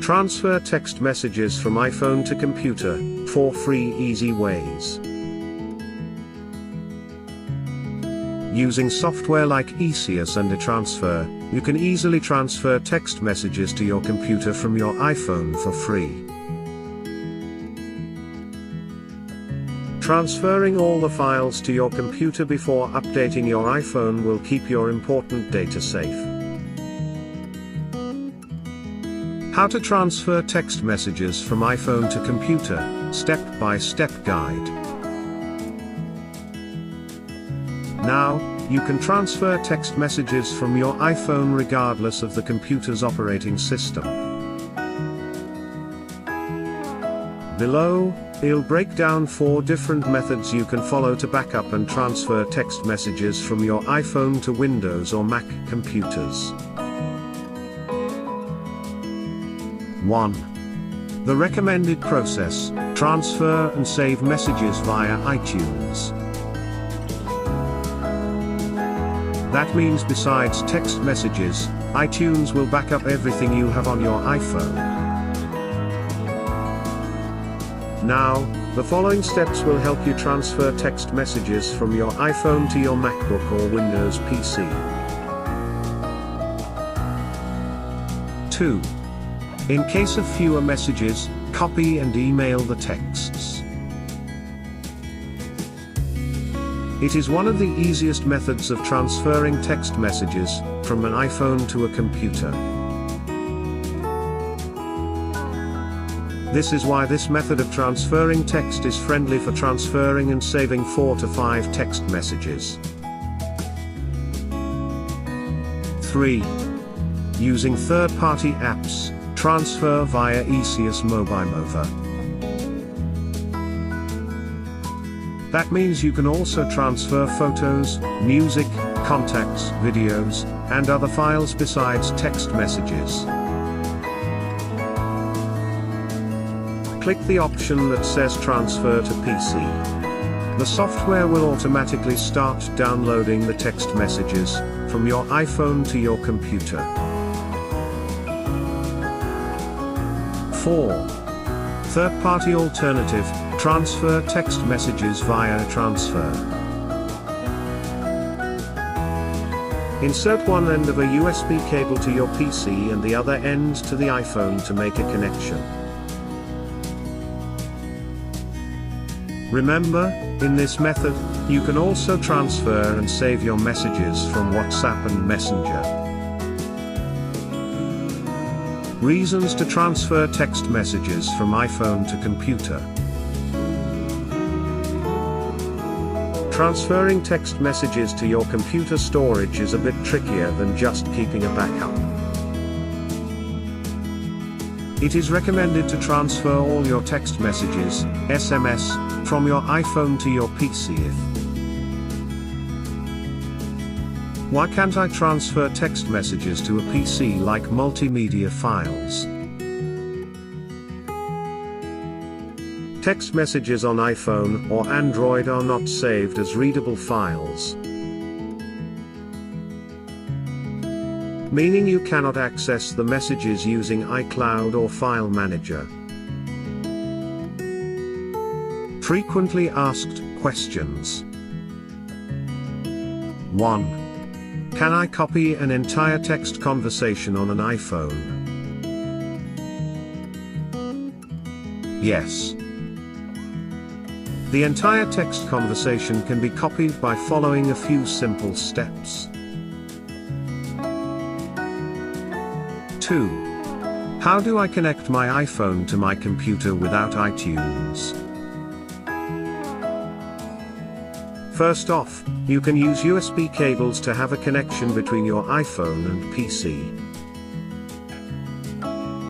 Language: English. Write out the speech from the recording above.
Transfer text messages from iPhone to computer, 4 free easy ways. Using software like eCS and iTransfer, you can easily transfer text messages to your computer from your iPhone for free. Transferring all the files to your computer before updating your iPhone will keep your important data safe. How to transfer text messages from iPhone to computer, step-by-step guide. Now, you can transfer text messages from your iPhone regardless of the computer's operating system. Below, I'll break down 4 different methods you can follow to backup and transfer text messages from your iPhone to Windows or Mac computers. 1. The recommended process: transfer and save messages via iTunes. That means besides text messages, iTunes will back up everything you have on your iPhone. Now, the following steps will help you transfer text messages from your iPhone to your MacBook or Windows PC. 2. In case of fewer messages, copy and email the texts. It is one of the easiest methods of transferring text messages from an iPhone to a computer. This is why this method of transferring text is friendly for transferring and saving 4 to 5 text messages. 3. Using third-party apps, transfer via eCS Mobile. That means you can also transfer photos, music, contacts, videos, and other files besides text messages. Click the option that says Transfer to PC. The software will automatically start downloading the text messages from your iPhone to your computer. 4. Third-party alternative: transfer text messages via transfer. Insert one end of a USB cable to your PC and the other end to the iPhone to make a connection. Remember, in this method, you can also transfer and save your messages from WhatsApp and Messenger. Reasons to transfer text messages from iPhone to computer. Transferring text messages to your computer storage is a bit trickier than just keeping a backup. It is recommended to transfer all your text messages, SMS, from your iPhone to your PC if. Why can't I transfer text messages to a PC like multimedia files? Text messages on iPhone or Android are not saved as readable files, meaning you cannot access the messages using iCloud or File Manager. Frequently asked questions. 1. Can I copy an entire text conversation on an iPhone? Yes. The entire text conversation can be copied by following a few simple steps. 2. How do I connect my iPhone to my computer without iTunes? First off, you can use USB cables to have a connection between your iPhone and PC.